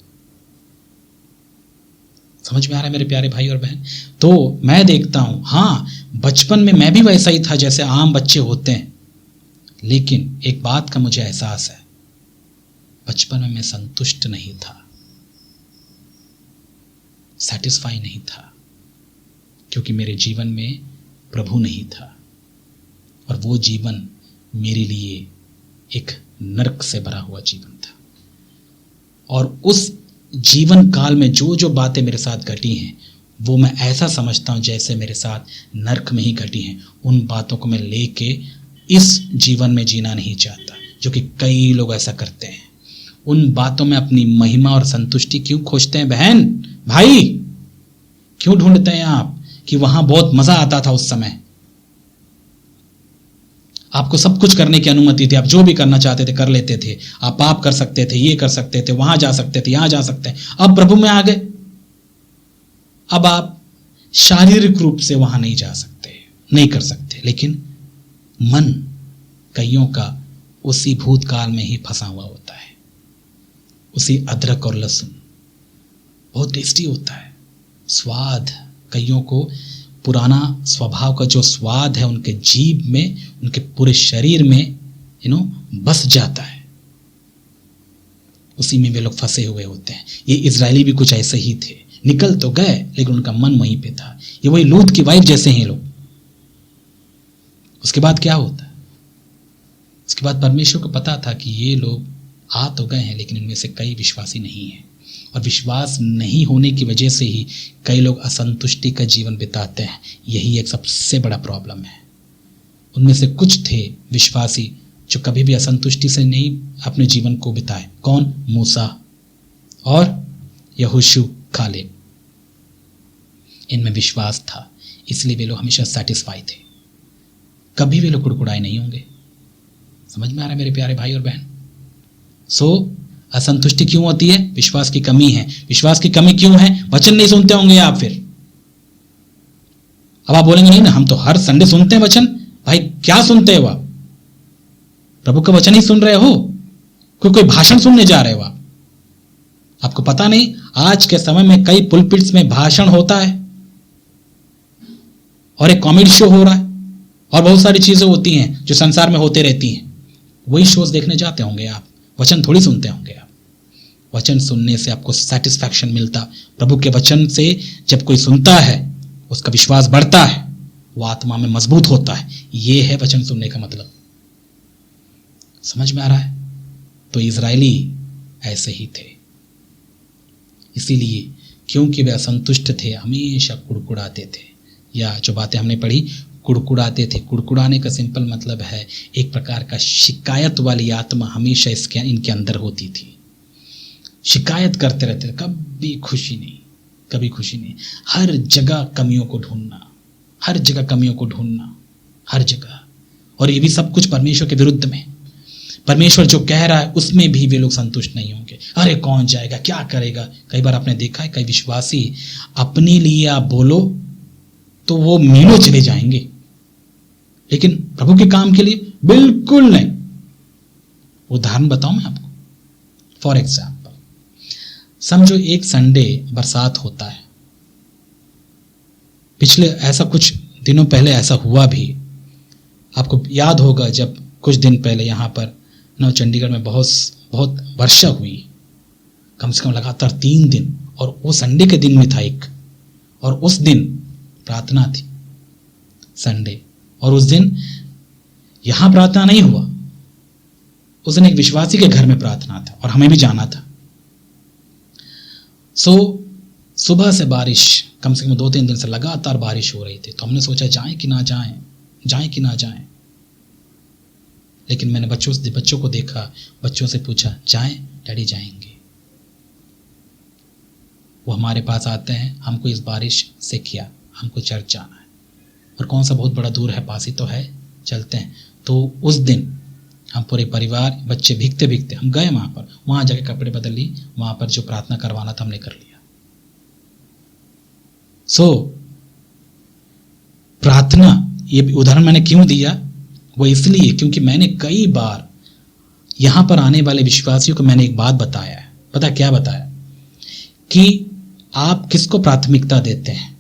समझ में आ रहा है मेरे प्यारे भाई और बहन? तो मैं देखता हूं, हाँ बचपन में मैं भी वैसा ही था जैसे आम बच्चे होते हैं, लेकिन एक बात का मुझे एहसास है, बचपन में मैं संतुष्ट नहीं था, सैटिस्फाई नहीं था, क्योंकि मेरे जीवन में प्रभु नहीं था और वो जीवन मेरे लिए एक नरक से भरा हुआ जीवन था। और उस जीवन काल में जो जो बातें मेरे साथ घटी हैं वो मैं ऐसा समझता हूं जैसे मेरे साथ नरक में ही घटी हैं। उन बातों को मैं लेके इस जीवन में जीना नहीं चाहता, जो कि कई लोग ऐसा करते हैं। उन बातों में अपनी महिमा और संतुष्टि क्यों खोजते हैं बहन भाई? क्यों ढूंढते हैं आप कि वहां बहुत मजा आता था उस समय, आपको सब कुछ करने की अनुमति थी, आप जो भी करना चाहते थे कर लेते थे, आप पाप कर सकते थे, ये कर सकते थे, वहां जा सकते थे, यहां जा सकते हैं। अब प्रभु में आ गए, अब आप शारीरिक रूप से वहां नहीं जा सकते, नहीं कर सकते, लेकिन मन कईयों का उसी भूतकाल में ही फंसा हुआ होता है। उसी अदरक और लहसुन बहुत टेस्टी होता है, स्वाद कईयों को पुराना स्वभाव का जो स्वाद है उनके जीभ में, उनके पूरे शरीर में बस जाता है, उसी में वे लोग फंसे हुए होते हैं। ये इजरायली भी कुछ ऐसे ही थे, निकल तो गए लेकिन उनका मन वहीं पे था। ये वही लूत की वाइफ जैसे हैं लोग। उसके बाद क्या होता है? उसके बाद परमेश्वर को पता था कि ये लोग आ तो गए हैं लेकिन इनमें से कई विश्वासी नहीं हैं, और विश्वास नहीं होने की वजह से ही कई लोग असंतुष्टि का जीवन बिताते हैं। यही एक सबसे बड़ा प्रॉब्लम है। उनमें से कुछ थे विश्वासी जो कभी भी असंतुष्टि से नहीं अपने जीवन को बिताए। कौन? मूसा और यहोशू कालेब। इनमें विश्वास था, इसलिए वे लोग हमेशा सेटिस्फाई थे, कभी वे लोग कुड़कुड़ाए नहीं होंगे। समझ में आ रहा है मेरे प्यारे भाई और बहन? असंतुष्टि क्यों होती है? विश्वास की कमी है। विश्वास की कमी क्यों है? वचन नहीं सुनते होंगे आप। फिर अब आप बोलेंगे नहीं ना, हम तो हर संडे सुनते हैं वचन। भाई क्या सुनते हो आप? प्रभु का वचन ही सुन रहे हो? कोई भाषण सुनने जा रहे हो आप? आपको पता नहीं आज के समय में कई पुलपिट्स में भाषण होता है और एक कॉमेडी शो हो रहा है और बहुत सारी चीजें होती हैं जो संसार में होते रहती हैं। वही शोज देखने जाते होंगे आप, वचन थोड़ी सुनते होंगे आप। वचन सुनने से आपको सेटिस्फैक्शन मिलता। प्रभु के वचन से जब कोई सुनता है उसका विश्वास बढ़ता है, वो आत्मा में मजबूत होता है। ये है वचन सुनने का मतलब। समझ में आ रहा है? तो इजरायली ऐसे ही थे, इसीलिए क्योंकि वे असंतुष्ट थे, हमेशा कुड़कुड़ाते थे। या जो बातें हमने पढ़ी, कुड़कुड़ाते थे। कुड़कुड़ाने का सिंपल मतलब है एक प्रकार का शिकायत वाली आत्मा हमेशा इनके अंदर होती थी। शिकायत करते रहते थे, कभी खुशी नहीं, कभी खुशी नहीं। हर जगह कमियों को ढूंढना, हर जगह कमियों को ढूंढना, हर जगह। और ये भी सब कुछ परमेश्वर के विरुद्ध में। परमेश्वर जो कह रहा है उसमें भी वे लोग संतुष्ट नहीं होंगे। अरे कौन जाएगा, क्या करेगा? कई बार आपने देखा है कई विश्वासी अपने लिए आप बोलो तो वो मीलों चले जाएंगे, लेकिन प्रभु के काम के लिए बिल्कुल नहीं। उदाहरण बताऊं मैं आपको। फॉर एग्जाम्पल, समझो एक संडे बरसात होता है। पिछले ऐसा कुछ दिनों पहले ऐसा हुआ भी, आपको याद होगा जब कुछ दिन पहले यहाँ पर नव चंडीगढ़ में बहुत वर्षा हुई, कम से कम लगातार 3 दिन, और वो संडे के दिन में था एक, और उस दिन प्रार्थना थी संडे, और उस दिन यहाँ प्रार्थना नहीं हुआ, उस दिन एक विश्वासी के घर में प्रार्थना था और हमें भी जाना था। सुबह से बारिश, कम से कम 2-3 दिन से लगातार बारिश हो रही थी, तो हमने सोचा जाएं कि ना जाएं। लेकिन मैंने बच्चों को देखा, बच्चों से पूछा जाएं डैडी? जाएंगे। वो हमारे पास आते हैं, हमको इस बारिश से किया, हमको चर्च जाना है, और कौन सा बहुत बड़ा दूर है, पास ही तो है, चलते हैं। तो उस दिन हम पूरे परिवार, बच्चे भीगते भीगते हम गए वहाँ जाके कपड़े बदल ली, वहाँ पर जो प्रार्थना करवाना था हमने कर लिया। प्रार्थना, ये उदाहरण मैंने क्यों दिया, वो इसलिए क्योंकि मैंने कई बार यहाँ पर आने वाले विश्वासियों को मैंने एक बात बताया है। पता क्या बताया? कि आप किसको प्राथमिकता देते हैं?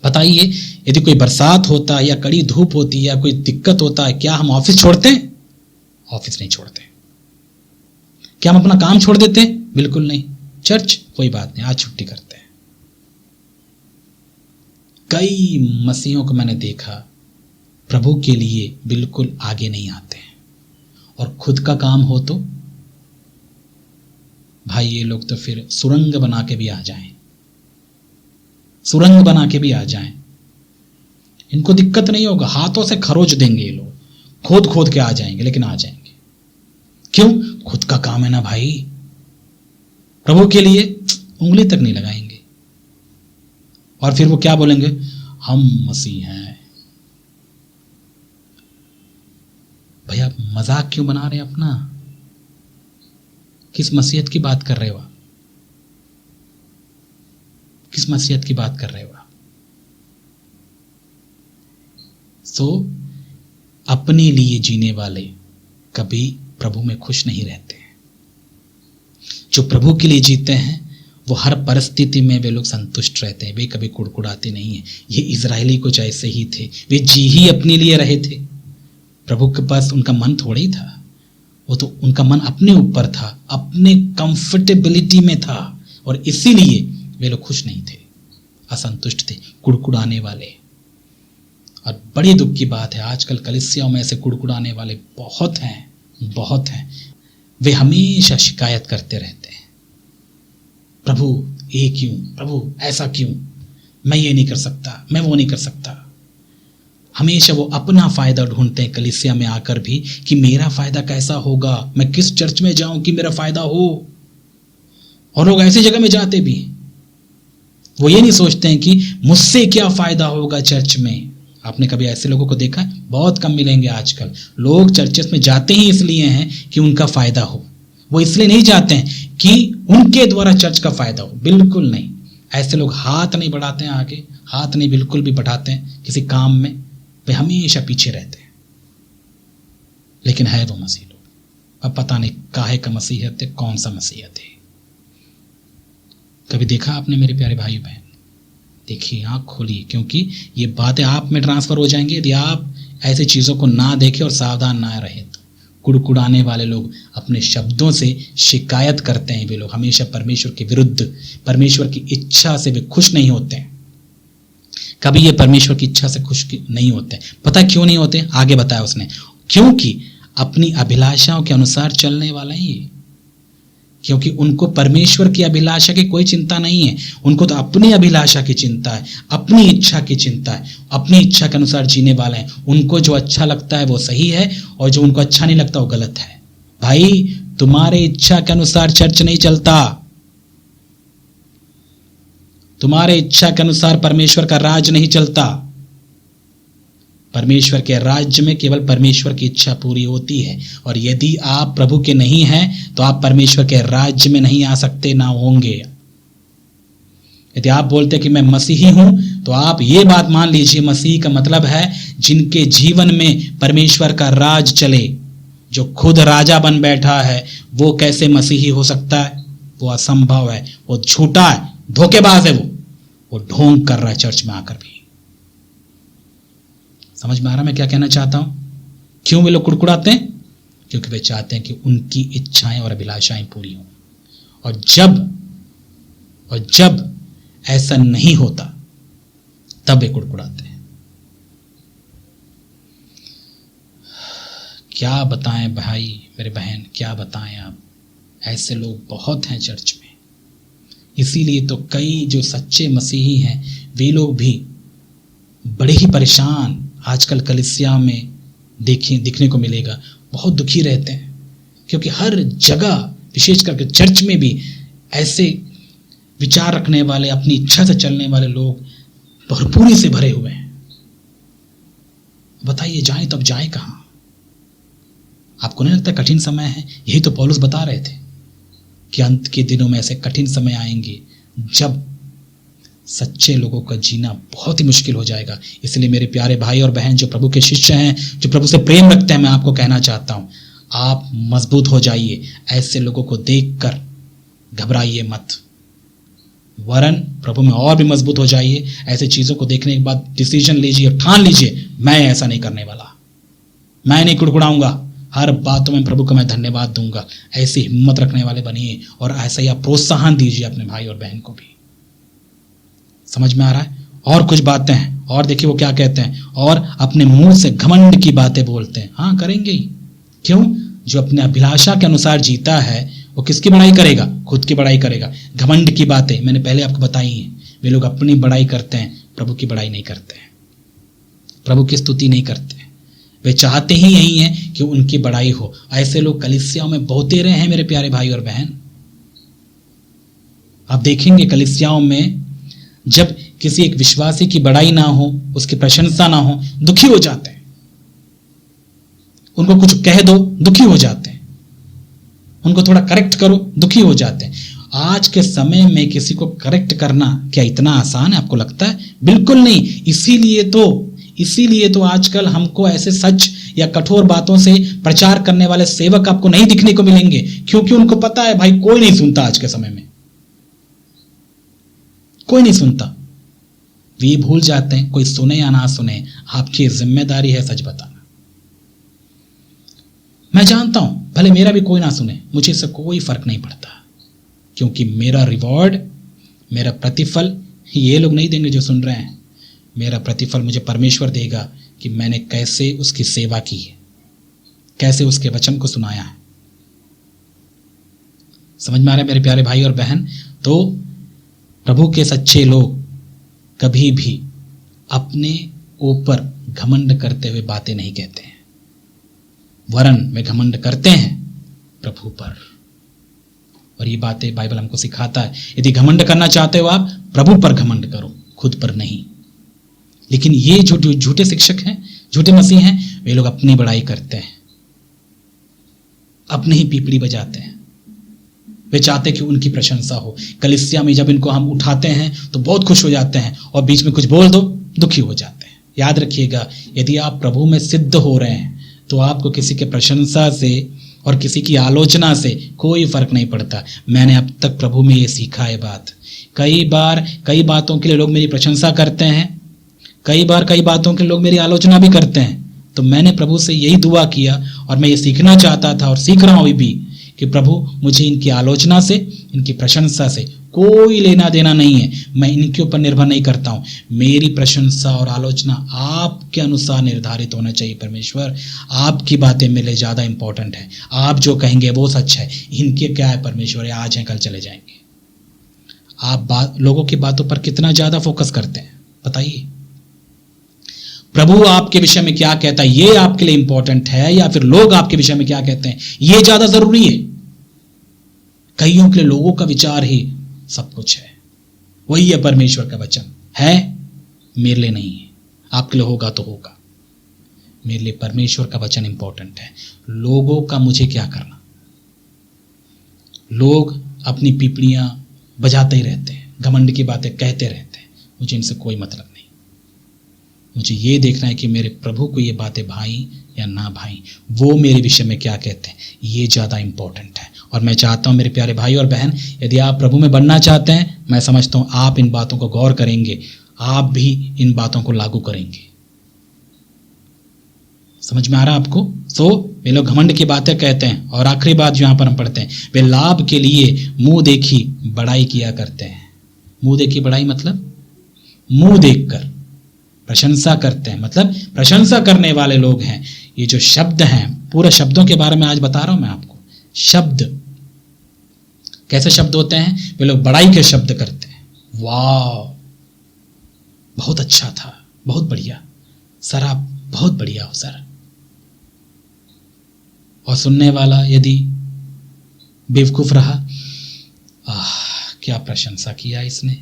बताइए, यदि कोई बरसात होता है या कड़ी धूप होती है या कोई दिक्कत होता है, क्या हम ऑफिस छोड़ते हैं? ऑफिस नहीं छोड़ते। क्या हम अपना काम छोड़ देते हैं? बिल्कुल नहीं। चर्च, कोई बात नहीं, आज छुट्टी करते हैं। कई मसीहों को मैंने देखा प्रभु के लिए बिल्कुल आगे नहीं आते हैं, और खुद का काम हो तो भाई ये लोग तो फिर सुरंग बना के भी आ जाएं, इनको दिक्कत नहीं होगा, हाथों से खरोच देंगे ये लोग, खोद के आ जाएंगे, लेकिन आ जाएंगे। क्यों? खुद का काम है ना भाई, प्रभु के लिए उंगली तक नहीं लगाएंगे। और फिर वो क्या बोलेंगे? हम मसीह हैं। भैया आप मजाक क्यों बना रहे हैं अपना? किस मसीहत की बात कर रहे हो आप? किस मसीहत की बात कर रहे हो आप? अपने लिए जीने वाले कभी प्रभु में खुश नहीं रहते हैं। जो प्रभु के लिए जीते हैं वो हर परिस्थिति में वे लोग संतुष्ट रहते हैं, वे कभी कुड़कुड़ाते नहीं हैं। ये इजरायली कुछ ऐसे ही थे, वे जी ही अपने लिए रहे थे। प्रभु के पास उनका मन थोड़ा ही था, वो तो उनका मन अपने ऊपर था, अपने कंफर्टेबिलिटी में था, और इसीलिए वे लोग खुश नहीं थे, असंतुष्ट थे, कुड़कुड़ाने वाले। और बड़ी दुख की बात है, आजकल कलीसियाओं में ऐसे कुड़कुड़ाने वाले बहुत हैं। वे हमेशा शिकायत करते रहते हैं, प्रभु ये क्यों, प्रभु ऐसा क्यों, मैं ये नहीं कर सकता, मैं वो नहीं कर सकता। हमेशा वो अपना फायदा ढूंढते हैं कलीसिया में आकर भी, कि मेरा फायदा कैसा होगा, मैं किस चर्च में जाऊं कि मेरा फायदा हो। और लोग ऐसी जगह में जाते भी, वो ये नहीं सोचते हैं कि मुझसे क्या फायदा होगा चर्च में। आपने कभी ऐसे लोगों को देखा? बहुत कम मिलेंगे आजकल। लोग चर्चेस में जाते ही इसलिए हैं कि उनका फायदा हो, वो इसलिए नहीं जाते हैं कि उनके द्वारा चर्च का फायदा हो। बिल्कुल नहीं, ऐसे लोग हाथ नहीं बढ़ाते हैं आगे, हाथ नहीं बिल्कुल भी बढ़ाते हैं किसी काम में, वे हमेशा पीछे रहते हैं। लेकिन है वो मसीह लोग, अब पता नहीं काहे का मसीहत है, कौन सा मसीहत है। कभी देखा आपने मेरे प्यारे भाई बहन? देखिए, आँख खोलिए, क्योंकि ये बातें आप में ट्रांसफर हो जाएंगी यदि आप ऐसी चीज़ों को ना देखें और सावधान ना रहे तो। कुड़कुड़ाने वाले लोग अपने शब्दों से शिकायत करते हैं, वे लोग हमेशा परमेश्वर के विरुद्ध, परमेश्वर की इच्छा से वे खुश नहीं होते हैं। कभी ये परमेश्वर की इच्छा से खुश नहीं होते। पता क्यों नहीं होते? आगे बताया उसने, क्योंकि अपनी अभिलाषाओं के अनुसार चलने वाला ही है। क्योंकि उनको परमेश्वर की अभिलाषा की कोई चिंता नहीं है, उनको तो अपनी अभिलाषा की चिंता है, अपनी इच्छा की चिंता है, अपनी इच्छा के अनुसार जीने वाले हैं। उनको जो अच्छा लगता है वो सही है, और जो उनको अच्छा नहीं लगता वो गलत है। भाई, तुम्हारे इच्छा के अनुसार चर्च नहीं चलता, तुम्हारे इच्छा के अनुसार परमेश्वर का राज नहीं चलता। परमेश्वर के राज्य में केवल परमेश्वर की इच्छा पूरी होती है, और यदि आप प्रभु के नहीं हैं तो आप परमेश्वर के राज्य में नहीं आ सकते, ना होंगे। यदि आप बोलते कि मैं मसीही हूं, तो आप ये बात मान लीजिए, मसीह का मतलब है जिनके जीवन में परमेश्वर का राज चले। जो खुद राजा बन बैठा है वो कैसे मसीही हो सकता है? वो असंभव है, वो झूठा है, धोखेबाज है, वो ढोंग कर रहा है चर्च में आकर भी। समझ में आ रहा मैं क्या कहना चाहता हूं? क्यों वे लोग कुड़कुड़ाते हैं? क्योंकि वे चाहते हैं कि उनकी इच्छाएं और अभिलाषाएं पूरी हों। और जब ऐसा नहीं होता तब वे कुड़कुड़ाते हैं। क्या बताएं भाई मेरे बहन, क्या बताएं आप, ऐसे लोग बहुत हैं चर्च में। इसीलिए तो कई जो सच्चे मसीही हैं वे लोग भी बड़े ही परेशान आजकल कलीसिया में दिखने को मिलेगा, बहुत दुखी रहते हैं। क्योंकि हर जगह, विशेष करके चर्च में भी, ऐसे विचार रखने वाले, अपनी इच्छा से चलने वाले लोग भरपूरी से भरे हुए हैं। बताइए जाएं तब जाएं कहां? आपको नहीं लगता कठिन समय है? यही तो पौलुस बता रहे थे कि अंत के दिनों में ऐसे कठिन समय आएंगे जब सच्चे लोगों का जीना बहुत ही मुश्किल हो जाएगा। इसलिए मेरे प्यारे भाई और बहन जो प्रभु के शिष्य हैं, जो प्रभु से प्रेम रखते हैं, मैं आपको कहना चाहता हूं, आप मजबूत हो जाइए। ऐसे लोगों को देखकर घबराइए मत, वरन प्रभु में और भी मजबूत हो जाइए। ऐसे चीजों को देखने के बाद डिसीजन लीजिए, ठान लीजिए, मैं ऐसा नहीं करने वाला, मैं नहीं कुड़कुड़ाऊंगा, हर बातों में प्रभु को मैं धन्यवाद दूंगा। ऐसी हिम्मत रखने वाले बनिए और ऐसा ही आप प्रोत्साहन दीजिए अपने भाई और बहन को भी। समझ में आ रहा है? और कुछ बातें हैं, और देखिए वो क्या कहते हैं, और अपने मुंह से घमंड की बातें बोलते हैं। हाँ, करेंगे ही। क्यों? जो अपने अभिलाषा के अनुसार जीता है वो किसकी बड़ाई करेगा? खुद की बड़ाई करेगा। घमंड की बातें मैंने पहले आपको बताई हैं। वे लोग अपनी बड़ाई करते हैं, प्रभु की बड़ाई नहीं करते हैं, प्रभु की स्तुति नहीं करते हैं। वे चाहते ही यही है कि उनकी बड़ाई हो। ऐसे लोग कलीसियाओं में बहुतेरे हैं मेरे प्यारे भाई और बहन। आप देखेंगे कलीसियाओं में जब किसी एक विश्वासी की बड़ाई ना हो, उसकी प्रशंसा ना हो, दुखी हो जाते हैं। उनको कुछ कह दो, दुखी हो जाते हैं। उनको थोड़ा करेक्ट करो, दुखी हो जाते हैं। आज के समय में किसी को करेक्ट करना क्या इतना आसान है? आपको लगता है? बिल्कुल नहीं। इसीलिए तो आजकल हमको ऐसे सच या कठोर बातों से प्रचार करने वाले सेवक आपको नहीं दिखने को मिलेंगे, क्योंकि उनको पता है भाई कोई नहीं सुनता। आज के समय में कोई नहीं सुनता। वे भूल जाते हैं कोई सुने या ना सुने, आपकी जिम्मेदारी है सच बताना। मैं जानता हूं भले मेरा भी कोई ना सुने, मुझे इससे कोई फर्क नहीं पड़ता, क्योंकि मेरा रिवॉर्ड, मेरा प्रतिफल ये लोग नहीं देंगे जो सुन रहे हैं। मेरा प्रतिफल मुझे परमेश्वर देगा कि मैंने कैसे उसकी सेवा की है, कैसे उसके वचन को सुनाया है। समझ में आ रहा है मेरे प्यारे भाई और बहन? तो प्रभु के सच्चे लोग कभी भी अपने ऊपर घमंड करते हुए बातें नहीं कहते हैं, वरन वे घमंड करते हैं प्रभु पर। और ये बातें बाइबल हमको सिखाता है। यदि घमंड करना चाहते हो आप, प्रभु पर घमंड करो, खुद पर नहीं। लेकिन ये जो झूठे शिक्षक हैं, झूठे मसीह हैं, वे लोग अपनी बड़ाई करते हैं, अपने ही पीपड़ी बजाते हैं। वे चाहते कि उनकी प्रशंसा हो। कलीसिया में जब इनको हम उठाते हैं तो बहुत खुश हो जाते हैं, और बीच में कुछ बोल दो दुखी हो जाते हैं। याद रखिएगा, यदि आप प्रभु में सिद्ध हो रहे हैं तो आपको किसी के प्रशंसा से और किसी की आलोचना से कोई फर्क नहीं पड़ता। मैंने अब तक प्रभु में ये सीखा है बात। कई बार कई बातों के लिए लोग मेरी प्रशंसा करते हैं, कई बार कई बातों के लोग मेरी आलोचना भी करते हैं। तो मैंने प्रभु से यही दुआ किया, और मैं ये सीखना चाहता था और सीख रहा हूं अभी भी, कि प्रभु मुझे इनकी आलोचना से, इनकी प्रशंसा से कोई लेना देना नहीं है। मैं इनके ऊपर निर्भर नहीं करता हूं। मेरी प्रशंसा और आलोचना आपके अनुसार निर्धारित होना चाहिए। परमेश्वर, आपकी बातें मेरे लिए ज्यादा इंपॉर्टेंट है। आप जो कहेंगे वो सच है। इनके क्या है परमेश्वर, ये आज हैं कल चले जाएंगे। आप लोगों की बातों पर कितना ज्यादा फोकस करते हैं बताइए। प्रभु आपके विषय में क्या कहता है ये आपके लिए इंपॉर्टेंट है, या फिर लोग आपके विषय में क्या कहते हैं ये ज्यादा जरूरी है? कईयों के लिए लोगों का विचार ही सब कुछ है। वही है परमेश्वर का वचन है, मेरे लिए नहीं है। आपके लिए होगा तो होगा, मेरे लिए परमेश्वर का वचन इंपॉर्टेंट है। लोगों का मुझे क्या करना? लोग अपनी पीपड़ियां बजाते ही रहते हैं, घमंड की बातें कहते रहते हैं, मुझे इनसे कोई मतलब नहीं। मुझे ये देखना है कि मेरे प्रभु को ये बातें भाई या ना भाई, वो मेरे विषय में क्या कहते हैं, ये ज़्यादा इंपॉर्टेंट है। और मैं चाहता हूं मेरे प्यारे भाई और बहन, यदि आप प्रभु में बनना चाहते हैं, मैं समझता हूं आप इन बातों को गौर करेंगे, आप भी इन बातों को लागू करेंगे। समझ में आ रहा आपको? वे लोग घमंड की बातें कहते हैं, और आखिरी बात जो यहां पर हम पढ़ते हैं, वे लाभ के लिए मुंह देखी बड़ाई किया करते हैं। मुंह देखी बड़ाई मतलब मुंह देखकर प्रशंसा करते हैं, मतलब प्रशंसा करने वाले लोग हैं। ये जो शब्द हैं, पूरे शब्दों के बारे में आज बता रहा हूं मैं आपको। शब्द कैसे शब्द होते हैं? वे लोग बड़ाई के शब्द करते हैं। वाह, बहुत अच्छा था, बहुत बढ़िया सर, आप बहुत बढ़िया हो सर। और सुनने वाला यदि बेवकूफ रहा, क्या प्रशंसा किया इसने।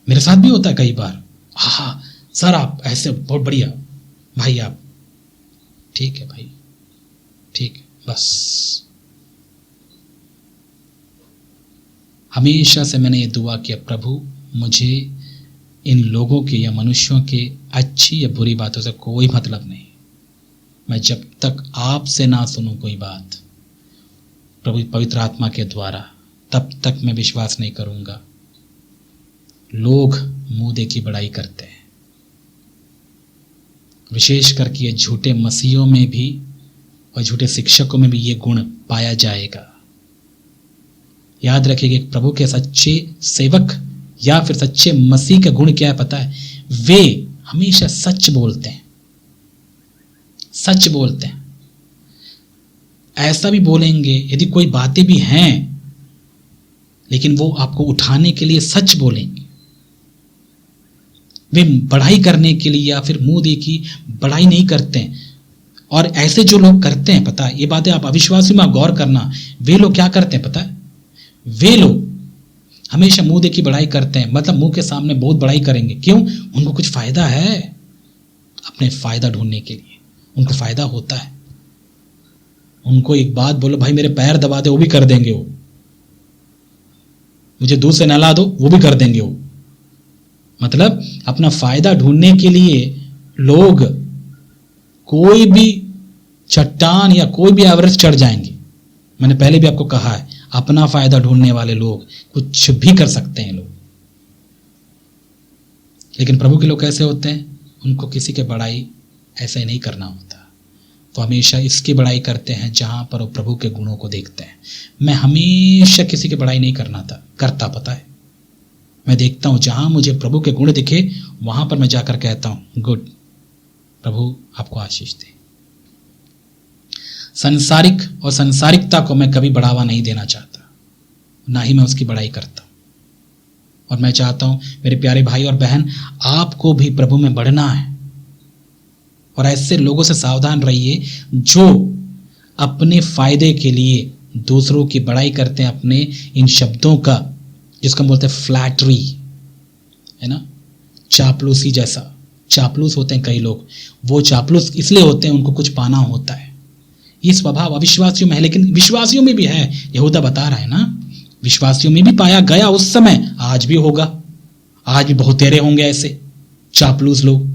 मेरे साथ भी होता है कई बार, हाँ सर आप ऐसे बहुत बढ़िया, भाई आप ठीक है, भाई ठीक है, बस। हमेशा से मैंने ये दुआ किया, प्रभु मुझे इन लोगों के या मनुष्यों के अच्छी या बुरी बातों से कोई मतलब नहीं। मैं जब तक आपसे ना सुनूं कोई बात प्रभु पवित्र आत्मा के द्वारा, तब तक मैं विश्वास नहीं करूंगा। लोग मुंह देखी बड़ाई करते हैं, विशेष करके ये झूठे मसीहों में भी और झूठे शिक्षकों में भी ये गुण पाया जाएगा। याद रखिएगा, एक प्रभु के सच्चे सेवक या फिर सच्चे मसीह का गुण क्या है पता है? वे हमेशा सच बोलते हैं, सच बोलते हैं। ऐसा भी बोलेंगे यदि कोई बातें भी हैं, लेकिन वो आपको उठाने के लिए सच बोलेंगे। वे बढ़ाई करने के लिए या फिर मुंह देखी बढ़ाई नहीं करते हैं। और ऐसे जो लोग करते हैं, पता है, ये बातें आप अविश्वासी में आप गौर करना, वे लोग क्या करते हैं पता है? वे लोग हमेशा मुंह देखी बढ़ाई करते हैं, मतलब मुंह के सामने बहुत बढ़ाई करेंगे। क्यों? उनको कुछ फायदा है, अपने फायदा ढूंढने के लिए उनको फायदा होता है। उनको एक बात बोलो, भाई मेरे पैर दबा दे, वो भी कर देंगे। वो मुझे दूध से नहला दो, वो भी कर देंगे। वो मतलब अपना फायदा ढूंढने के लिए लोग कोई भी चट्टान या कोई भी एवरेस्ट चढ़ जाएंगे। मैंने पहले भी आपको कहा है, अपना फायदा ढूंढने वाले लोग कुछ भी कर सकते हैं लोग। लेकिन प्रभु के लोग कैसे होते हैं? उनको किसी के बड़ाई ऐसे नहीं करना होता। वो हमेशा इसकी बड़ाई करते हैं जहां पर वो प्रभु के गुणों को देखते हैं। मैं हमेशा किसी की बड़ाई नहीं करता, पता है। मैं देखता हूं जहां मुझे प्रभु के गुण दिखे, वहां पर मैं जाकर कहता हूं, गुड, प्रभु आपको आशीष दे। संसारिक और संसारिकता को मैं कभी बढ़ावा नहीं देना चाहता, ना ही मैं उसकी बड़ाई करता हूं। और मैं चाहता हूं मेरे प्यारे भाई और बहन, आपको भी प्रभु में बढ़ना है। और ऐसे लोगों से सावधान रहिए जो अपने फायदे के लिए दूसरों की बड़ाई करते हैं, अपने इन शब्दों का, जिसको हम बोलते हैं फ्लैटरी, है ना, चापलूसी जैसा। चापलूस होते हैं कई लोग, वो चापलूस इसलिए होते हैं उनको कुछ पाना होता है। ये स्वभाव अविश्वासियों में है, लेकिन विश्वासियों में भी है। यहूदा बता रहा है ना, विश्वासियों में भी पाया गया उस समय, आज भी होगा। आज भी बहुत तेरे होंगे ऐसे चापलूस लोग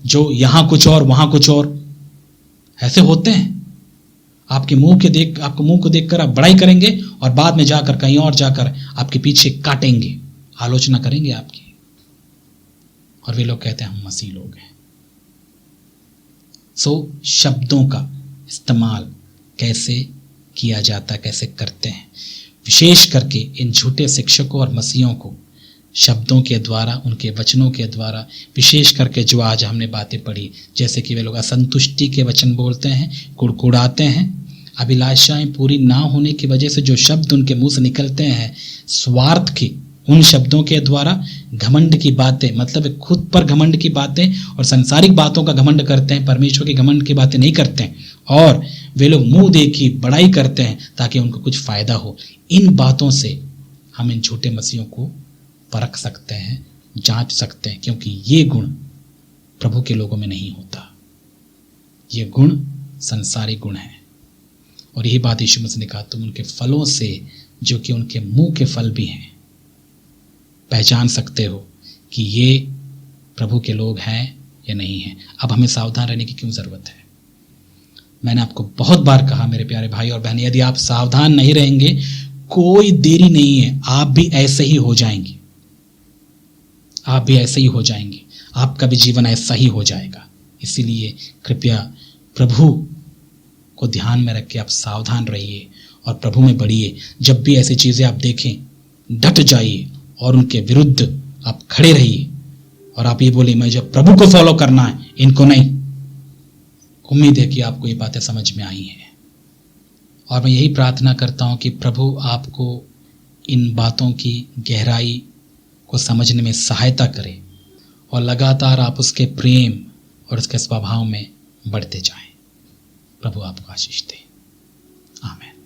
जो यहां कुछ और वहां कुछ और ऐसे होते हैं। आपको मुंह को देखकर आप बड़ाई करेंगे और बाद में जाकर कहीं और जाकर आपके पीछे काटेंगे, आलोचना करेंगे आपकी। और वे लोग कहते हैं हम मसीह लोग हैं। शब्दों का इस्तेमाल कैसे किया जाता है, कैसे करते हैं, विशेष करके इन झूठे शिक्षकों और मसीहों को शब्दों के द्वारा, उनके वचनों के द्वारा, विशेष करके जो आज हमने बातें पढ़ी, जैसे कि वे लोग असंतुष्टि के वचन बोलते हैं, कुड़कुड़ाते हैं, अभिलाषाएं पूरी ना होने की वजह से जो शब्द उनके मुंह से निकलते हैं स्वार्थ की, उन शब्दों के द्वारा घमंड की बातें, मतलब खुद पर घमंड की बातें और संसारिक बातों का घमंड करते हैं, परमेश्वर की घमंड की बातें नहीं करते हैं। और वे लोग मुंह देखी बड़ाई करते हैं ताकि उनको कुछ फायदा हो। इन बातों से हम इन झूठे मसीहों को परख सकते हैं, जांच सकते हैं, क्योंकि ये गुण प्रभु के लोगों में नहीं होता। ये गुण संसारिक गुण है। और यही बात यीशु मसीह ने कहा, तुम उनके फलों से, जो कि उनके मुंह के फल भी हैं, पहचान सकते हो कि ये प्रभु के लोग हैं या नहीं हैं। अब हमें सावधान रहने की क्यों ज़रूरत है? मैंने आपको बहुत बार कहा मेरे प्यारे भाई और बहन, यदि आप सावधान नहीं रहेंगे कोई देरी नहीं है, आप भी ऐसे ही हो जाएंगे, आप भी ऐसे ही हो जाएंगे, आपका भी जीवन ऐसा ही हो जाएगा। इसीलिए कृपया प्रभु को ध्यान में रख के आप सावधान रहिए और प्रभु में बढ़िए। जब भी ऐसी चीज़ें आप देखें डट जाइए और उनके विरुद्ध आप खड़े रहिए और आप ये बोले मैं जब प्रभु को फॉलो करना है, इनको नहीं। उम्मीद है कि आपको ये बातें समझ में आई हैं और मैं यही प्रार्थना करता हूँ कि प्रभु आपको इन बातों की गहराई को समझने में सहायता करे और लगातार आप उसके प्रेम और उसके स्वभाव में बढ़ते जाएं। प्रभु आपको आशीष दे। आमीन।